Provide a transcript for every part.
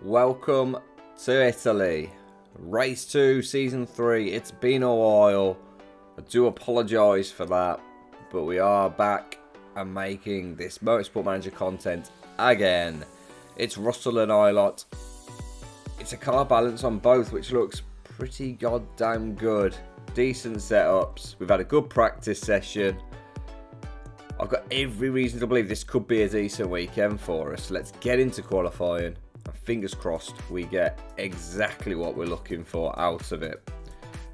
welcome to Italy. Race 2, Season 3. It's been a while. I do apologise for that, but we are back and making this Motorsport Manager content again. It's Russell and Ilott. It's a car balance on both, which looks pretty goddamn good. Decent setups. We've had a good practice session. I've got every reason to believe this could be a decent weekend for us. Let's get into qualifying. And fingers crossed we get exactly what we're looking for out of it.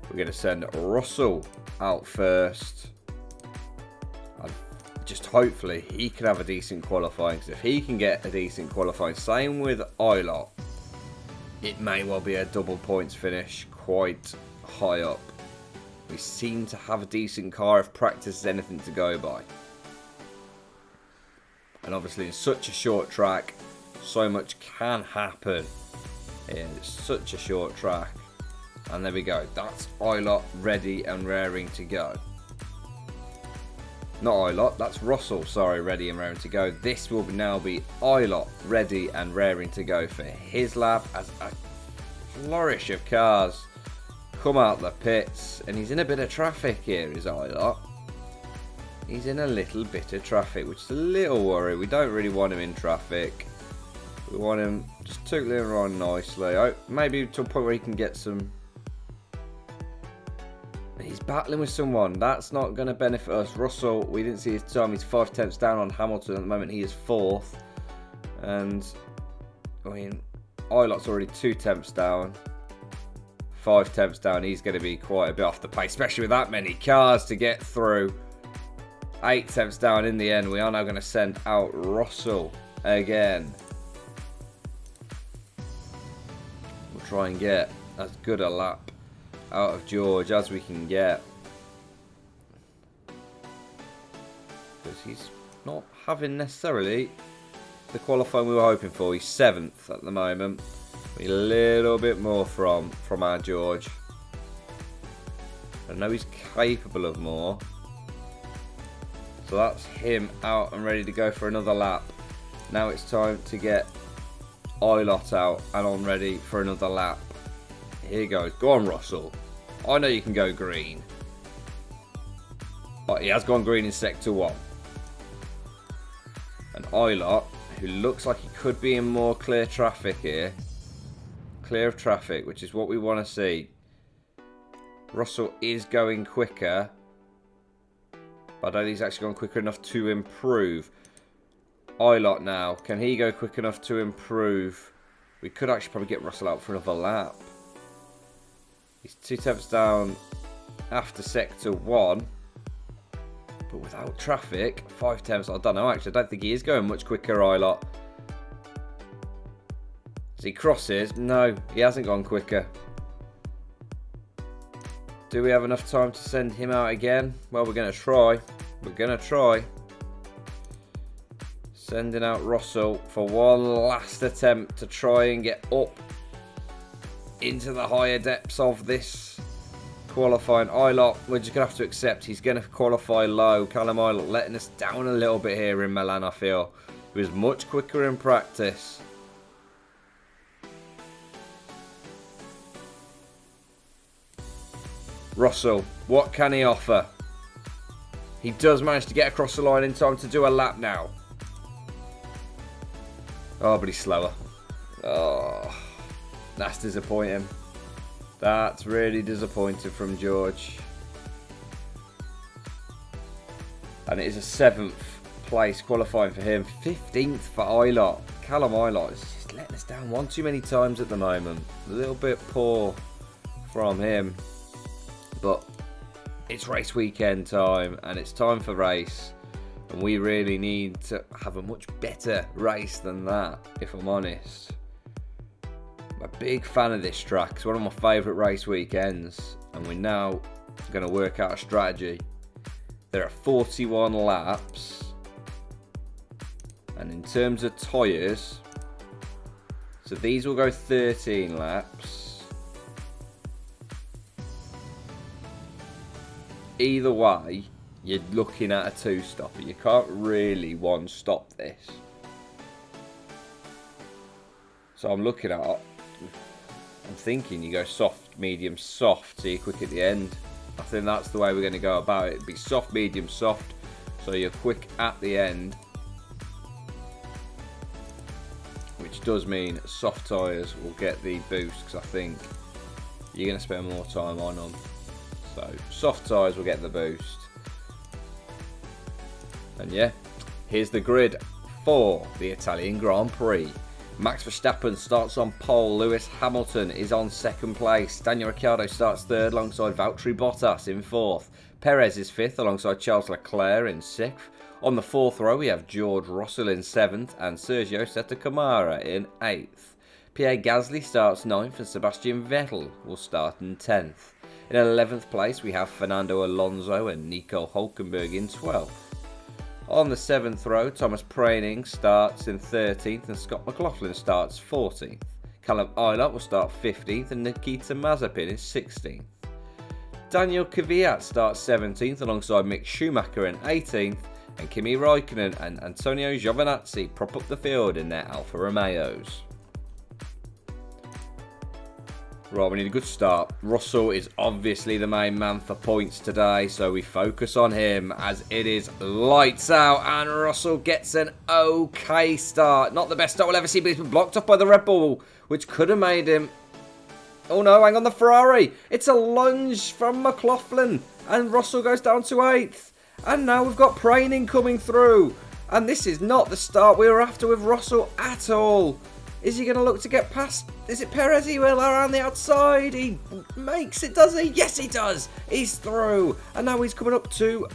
We're going to send Russell out first. And just hopefully he can have a decent qualifying. Because if he can get a decent qualifying, same with Ilott, it may well be a double points finish quite high up. We seem to have a decent car if practice is anything to go by. And obviously in such a short track, so much can happen. It's such a short track. And there we go. That's Ilott ready and raring to go. Not Ilott, that's Russell, sorry, ready and raring to go. This will now be Ilott ready and raring to go for his lap as a flourish of cars come out the pits. And he's in a bit of traffic here, is Ilott. He's in a little bit of traffic, which is a little worry. We don't really want him in traffic. We want him just tootling around nicely. Oh, maybe to a point where he can get some... He's battling with someone. That's not going to benefit us. Russell, we didn't see his time. He's 5 tenths down on Hamilton at the moment. He is 4th. And, I mean, Ilott's already 2 tenths down. 5 tenths down. He's going to be quite a bit off the pace, especially with that many cars to get through. 8 tenths down in the end. We are now going to send out Russell again. We'll try and get as good a lap out of George as we can get. Because he's not having necessarily the qualifying we were hoping for. He's 7th at the moment. A little bit more from our George. I know he's capable of more. So that's him out and ready to go for another lap. Now it's time to get Ilott out and on ready for another lap. Here he goes. Go on, Russell. I know you can go green. Oh, he has gone green in Sector 1. And Ilott, who looks like he could be in more clear traffic here. Clear of traffic, which is what we want to see. Russell is going quicker. But I don't think he's actually gone quicker enough to improve. Ilott now. Can he go quick enough to improve? We could actually probably get Russell out for another lap. He's 2 tenths down after Sector 1. But without traffic, 5 tenths. I don't know actually. I don't think he is going much quicker, Ilott. As he crosses, no, he hasn't gone quicker. Do we have enough time to send him out again? Well, we're going to try. We're going to try. Sending out Russell for one last attempt to try and get up into the higher depths of this qualifying. Ilott, we're just going to have to accept he's going to qualify low. Callum Ilott letting us down a little bit here in Milan, I feel. He was much quicker in practice. Russell, what can he offer? He does manage to get across the line in time to do a lap now. Oh, but he's slower. Oh, that's disappointing. That's really disappointing from George. And it is a 7th place qualifying for him. 15th for Ilott. Callum Ilott is just letting us down one too many times at the moment. A little bit poor from him. But it's race weekend time and it's time for race. And we really need to have a much better race than that, if I'm honest. I'm a big fan of this track. It's one of my favourite race weekends. And we're now going to work out a strategy. There are 41 laps. And in terms of tyres, so these will go 13 laps. Either way, you're looking at a 2-stopper. You can't really one-stop this. So I'm looking at it. I'm thinking you go soft, medium, soft, so you're quick at the end. I think that's the way we're going to go about it. It'd be soft, medium, soft, so you're quick at the end. Which does mean soft tyres will get the boost, because I think you're going to spend more time on them. So soft tyres will get the boost. And yeah, here's the grid for the Italian Grand Prix. Max Verstappen starts on pole. Lewis Hamilton is on second place. Daniel Ricciardo starts third alongside Valtteri Bottas in fourth. Perez is fifth alongside Charles Leclerc in sixth. On the fourth row we have George Russell in seventh and Sergio Sette Câmara in eighth. Pierre Gasly starts ninth and Sebastian Vettel will start in 10th. In 11th place we have Fernando Alonso and Nico Hülkenberg in 12th. On the 7th row, Thomas Preining starts in 13th and Scott McLaughlin starts 14th. Callum Ilott will start 15th and Nikita Mazepin is 16th. Daniel Kvyat starts 17th alongside Mick Schumacher in 18th, and Kimi Raikkonen and Antonio Giovinazzi prop up the field in their Alfa Romeos. Right, we need a good start. Russell is obviously the main man for points today, so we focus on him as it is lights out, and Russell gets an okay start. Not the best start we'll ever see, but he's been blocked off by the Red Bull, which could have made him... Oh no, hang on, the Ferrari. It's a lunge from McLaughlin, and Russell goes down to 8th. And now we've got Preining coming through, and this is not the start we were after with Russell at all. Is he going to look to get past? Is it Perez? He will around the outside. He makes it, does he? Yes, he does. He's through. And now he's coming up to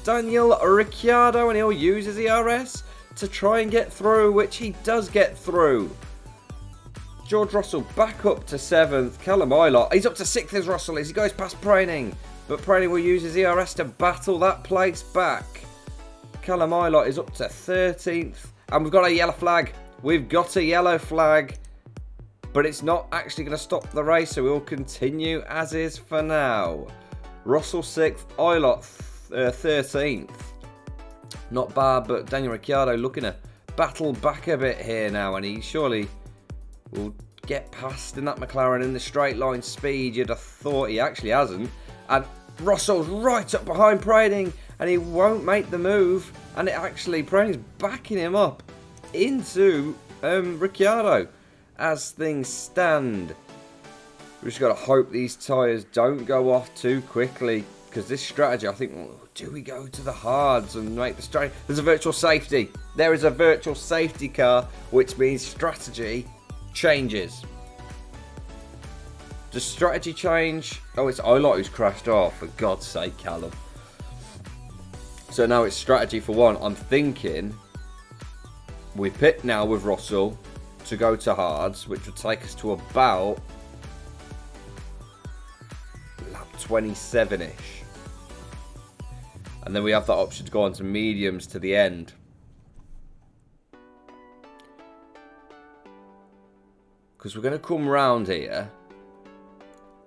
Daniel Ricciardo, and he'll use his ERS to try and get through, which he does get through. George Russell back up to 7th. Callum Ilott, he's up to 6th as Russell as he goes past Preining. But Preining will use his ERS to battle that place back. Callum Ilott is up to 13th. And we've got a yellow flag. We've got a yellow flag, but it's not actually going to stop the race, so we'll continue as is for now. Russell 6th, Ilott 13th. Not bad, but Daniel Ricciardo looking to battle back a bit here now, and he surely will get past in that McLaren in the straight line speed. You'd have thought he actually hasn't. And Russell's right up behind Preining, and he won't make the move, and Preining's backing him up into Ricciardo as things stand. We've just got to hope these tyres don't go off too quickly, because this strategy, I think, well, do we go to the hards and make the strategy? There's a virtual safety. There is a virtual safety car, which means strategy changes. Does strategy change? Oh, it's Ilott who's crashed off, for God's sake, Callum. So now it's strategy for one. I'm thinking we pit now with Russell to go to hards, which would take us to about lap 27-ish. And then we have that option to go on to mediums to the end. Because we're going to come round here,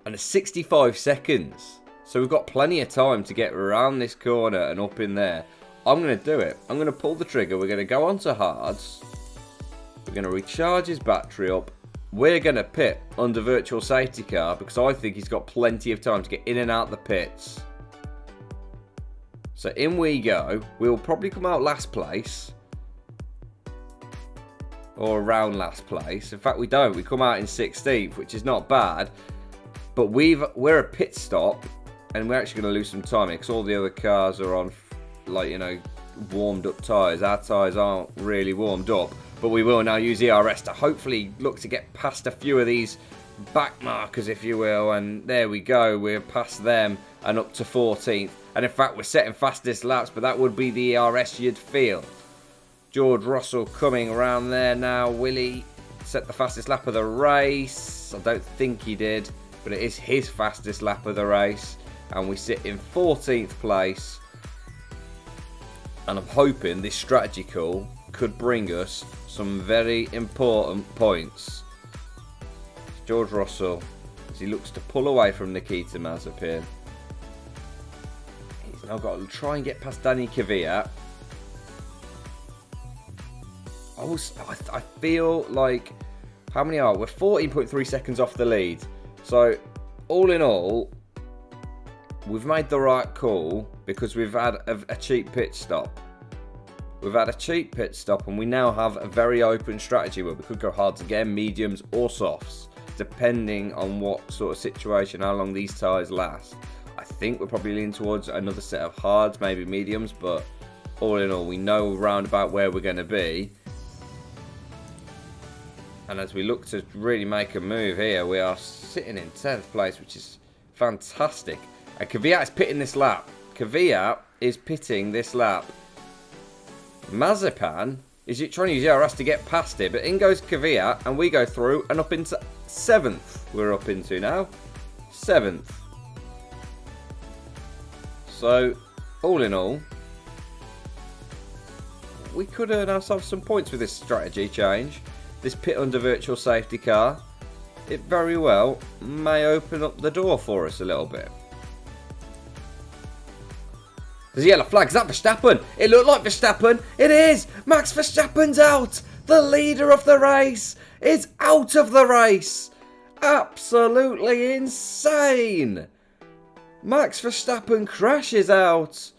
and it's 65 seconds. So we've got plenty of time to get around this corner and up in there. I'm going to do it. I'm going to pull the trigger. We're going to go on to hards. We're going to recharge his battery up. We're going to pit under virtual safety car, because I think he's got plenty of time to get in and out the pits. So in we go. We'll probably come out last place, or around last place. In fact, we don't. We come out in 16th, which is not bad. But we're a pit stop, and we're actually going to lose some time here, because all the other cars are on, like, you know, warmed up tyres. Our tyres aren't really warmed up, but we will now use ERS to hopefully look to get past a few of these back markers, if you will. And there we go, we're past them and up to 14th. And in fact, we're setting fastest laps, but that would be the ERS you'd feel. George Russell coming around there now. Will he set the fastest lap of the race? I don't think he did, but it is his fastest lap of the race. And we sit in 14th place. And I'm hoping this strategy call could bring us some very important points. George Russell, as he looks to pull away from Nikita Mazepin. He's now got to try and get past Danny Kvyat. I feel like How many are? We're 14.3 seconds off the lead. So, all in all, we've made the right call because we've had a cheap pit stop. We've had a cheap pit stop and we now have a very open strategy where we could go hards again, mediums or softs, depending on what sort of situation, how long these tyres last. I think we're probably leaning towards another set of hards, maybe mediums, but all in all, we know round about where we're going to be. And as we look to really make a move here, we are sitting in 10th place, which is fantastic. And Kvyat is pitting this lap. Kvyat is pitting this lap. Mazepan is trying to use ERS to get past it, but in goes Kvyat, and we go through and up into 7th. We're up into now 7th. So, all in all, we could earn ourselves some points with this strategy change. This pit under virtual safety car, it very well may open up the door for us a little bit. There's a yellow flag. Is that Verstappen? It looked like Verstappen. It is. Max Verstappen's out. The leader of the race is out of the race. Absolutely insane. Max Verstappen crashes out.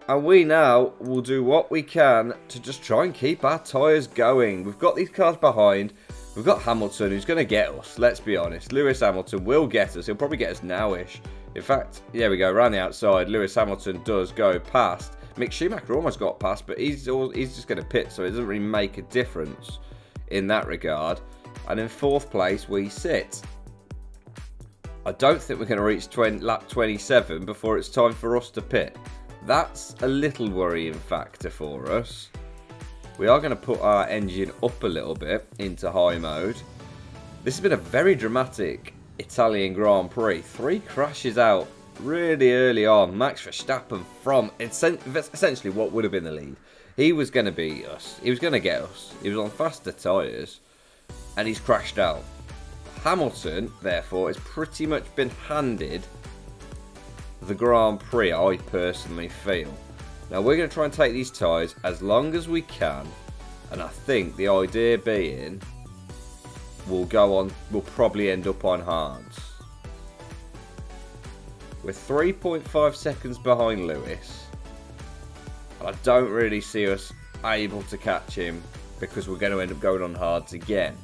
And we now will do what we can to just try and keep our tyres going. We've got these cars behind. We've got Hamilton who's going to get us. Let's be honest. Lewis Hamilton will get us. He'll probably get us now-ish. In fact, there we go, around the outside, Lewis Hamilton does go past. Mick Schumacher almost got past, but he's just going to pit, so it doesn't really make a difference in that regard. And in 4th place, we sit. I don't think we're going to reach lap 27 before it's time for us to pit. That's a little worrying factor for us. We are going to put our engine up a little bit into high mode. This has been a very dramatic Italian Grand Prix. 3 crashes out really early on. Max Verstappen from essentially what would have been the lead. He was going to beat us. He was going to get us. He was on faster tyres and he's crashed out. Hamilton, therefore, has pretty much been handed the Grand Prix, I personally feel. Now, we're going to try and take these tyres as long as we can. And I think the idea being we'll probably end up on hards. We're 3.5 seconds behind Lewis. And I don't really see us able to catch him because we're going to end up going on hards again.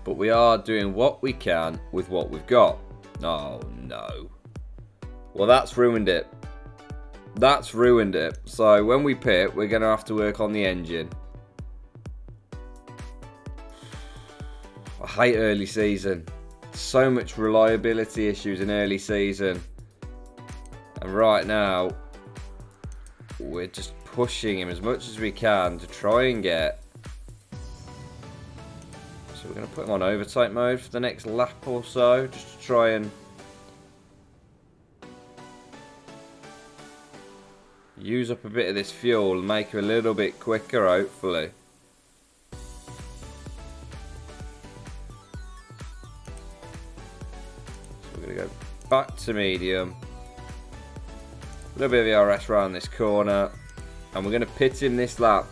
But we are doing what we can with what we've got. Oh no. Well, that's ruined it. That's ruined it. So when we pit, we're going to have to work on the engine. I hate early season. So much reliability issues in early season. And right now, we're just pushing him as much as we can to try and get. So we're going to put him on overtake mode for the next lap or so, just to try and use up a bit of this fuel and make him a little bit quicker, hopefully. So we're going to go back to medium. A little bit of ERS around this corner. And we're going to pit him this lap.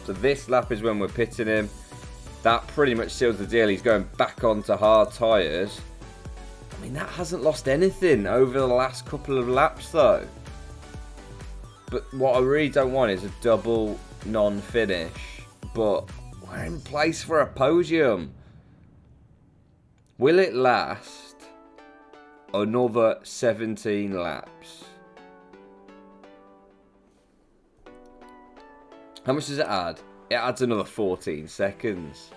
So this lap is when we're pitting him. That pretty much seals the deal. He's going back onto hard tyres. I mean, that hasn't lost anything over the last couple of laps, though. But what I really don't want is a double non-finish. But we're in place for a podium. Will it last another 17 laps? How much does it add? It adds another 14 seconds.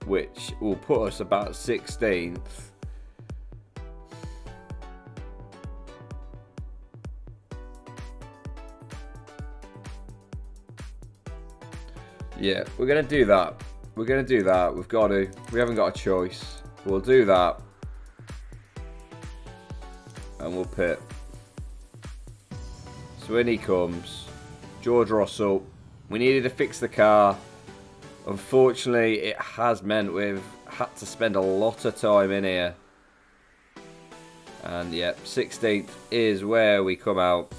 Which will put us about 16th. Yeah, we're going to do that. We're going to do that. We've got to. We haven't got a choice. We'll do that. And we'll pit. So in he comes. George Russell. We needed to fix the car. Unfortunately, it has meant we've had to spend a lot of time in here. And yeah, 16th is where we come out.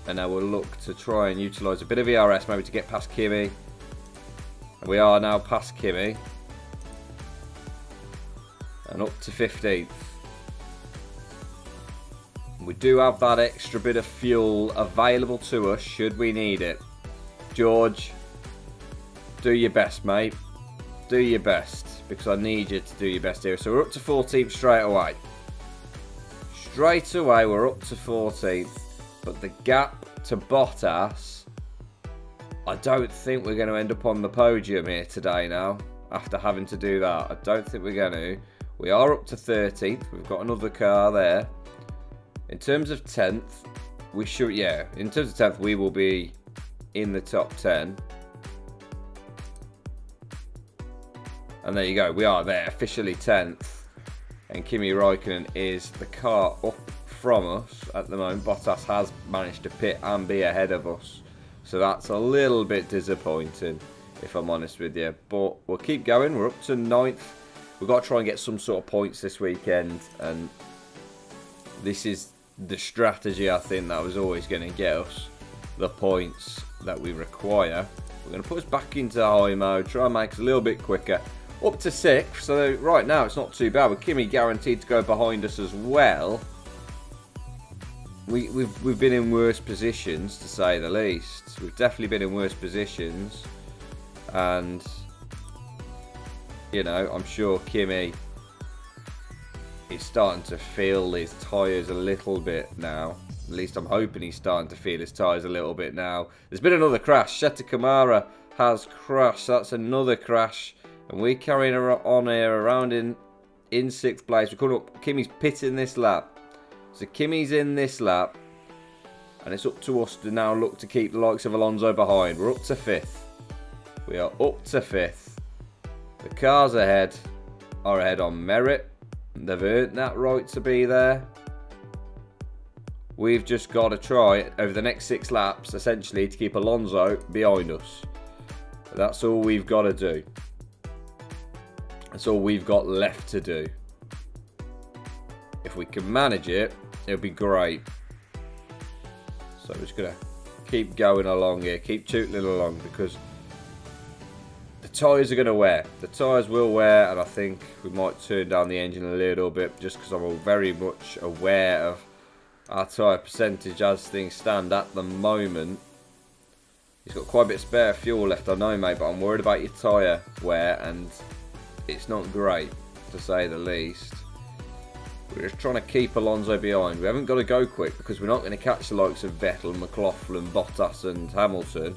And now we'll look to try and utilise a bit of ERS maybe to get past Kimi. And we are now past Kimi. And up to 15th. We do have that extra bit of fuel available to us should we need it. George, do your best, mate. Do your best, because I need you to do your best here. So we're up to 14th straight away. Straight away we're up to 14th. But the gap to Bottas, I don't think we're going to end up on the podium here today now. After having to do that, I don't think we're going to. We are up to 13th. We've got another car there. In terms of 10th, we should, yeah, in terms of 10th, we will be in the top 10. And there you go, we are there, officially 10th. And Kimi Räikkönen is the car up from us at the moment. Bottas has managed to pit and be ahead of us. So that's a little bit disappointing, if I'm honest with you. But we'll keep going, we're up to 9th. We've got to try and get some sort of points this weekend. And this is the strategy, I think, that was always going to get us the points that we require. We're going to put us back into high mode, try and make us a little bit quicker. Up to 6th, so right now it's not too bad. With Kimi guaranteed to go behind us as well. We've been in worse positions, to say the least. We've definitely been in worse positions. And, you know, I'm sure Kimi is starting to feel his tyres a little bit now. At least I'm hoping he's starting to feel his tyres a little bit now. There's been another crash. Seta Kamara has crashed. That's another crash. And we're carrying on here around in 6th place. We're coming up. Kimi's pitting this lap. So Kimi's in this lap. And it's up to us to now look to keep the likes of Alonso behind. We're up to 5th. We are up to 5th. The cars ahead are ahead on merit. They've earned that right to be there. We've just got to try over the next 6 laps, essentially, to keep Alonso behind us. That's all we've got to do. That's all we've got left to do. If we can manage it, it'll be great. So I'm just going to keep going along here, keep tootling along, because the tyres are going to wear. The tyres will wear, and I think we might turn down the engine a little bit, just because I'm very much aware of our tyre percentage as things stand at the moment. He's got quite a bit of spare fuel left, I know, mate, but I'm worried about your tyre wear, and it's not great, to say the least. We're just trying to keep Alonso behind. We haven't got to go quick, because we're not going to catch the likes of Vettel, McLaughlin, Bottas and Hamilton.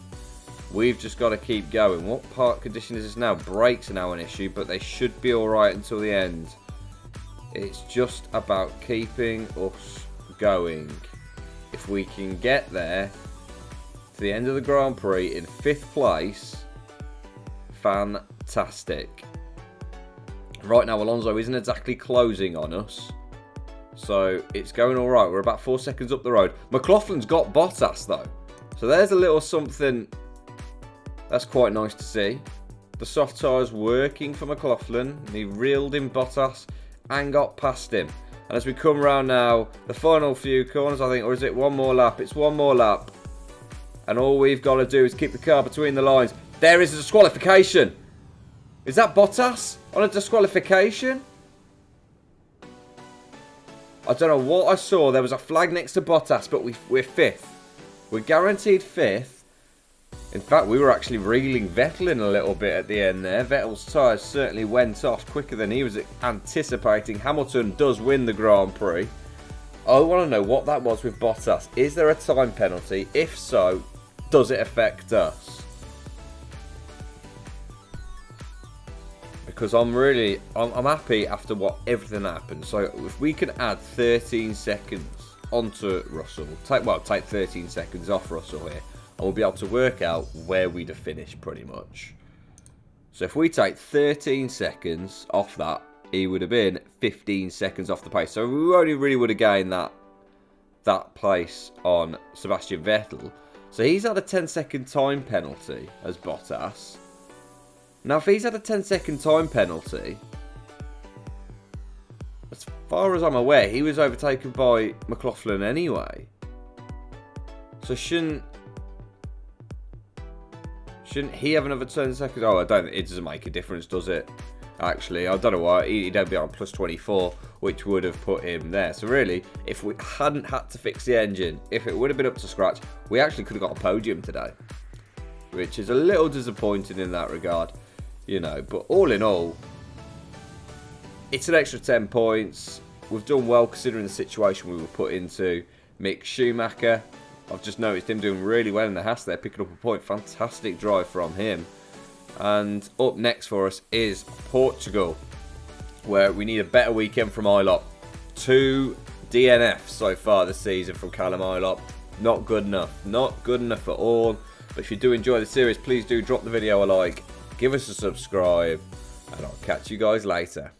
We've just got to keep going. What part condition is this now? Brakes are now an issue, but they should be alright until the end. It's just about keeping us going. If we can get there to the end of the Grand Prix in 5th place, fantastic. Right now Alonso isn't exactly closing on us, so it's going alright. We're about 4 seconds up the road. McLaughlin's got Bottas though, so there's a little something that's quite nice to see. The soft tyres working for McLaughlin. He reeled in Bottas and got past him. And as we come around now, the final few corners, I think, or is it one more lap? It's one more lap. And all we've got to do is keep the car between the lines. There is a disqualification. Is that Bottas on a disqualification? I don't know what I saw. There was a flag next to Bottas, but we're 5th. We're guaranteed 5th. In fact, we were actually reeling Vettel in a little bit at the end there. Vettel's tyres certainly went off quicker than he was anticipating. Hamilton does win the Grand Prix. I want to know what that was with Bottas. Is there a time penalty? If so, does it affect us? Because I'm happy after everything happened. So if we can add 13 seconds onto Russell, take 13 seconds off Russell here, and we'll be able to work out where we'd have finished pretty much. So if we take 13 seconds off that, he would have been 15 seconds off the pace. So we only really would have gained that place on Sebastian Vettel. So he's had a 10-second time penalty as Bottas. Now, if he's had a 10-second time penalty, as far as I'm aware, he was overtaken by McLaughlin anyway. So shouldn't he have another 10 seconds? Oh, it doesn't make a difference, does it? Actually, I don't know why. He'd be on plus 24, which would have put him there. So really, if we hadn't had to fix the engine, if it would have been up to scratch, we actually could have got a podium today, which is a little disappointing in that regard, you know. But all in all, it's an extra 10 points. We've done well considering the situation we were put into. Mick Schumacher, I've just noticed him doing really well in the Haas there, picking up a point. Fantastic drive from him. And up next for us is Portugal, where we need a better weekend from Ilop. 2 DNFs so far this season from Callum Ilop. Not good enough. Not good enough at all. But if you do enjoy the series, please do drop the video a like, give us a subscribe, and I'll catch you guys later.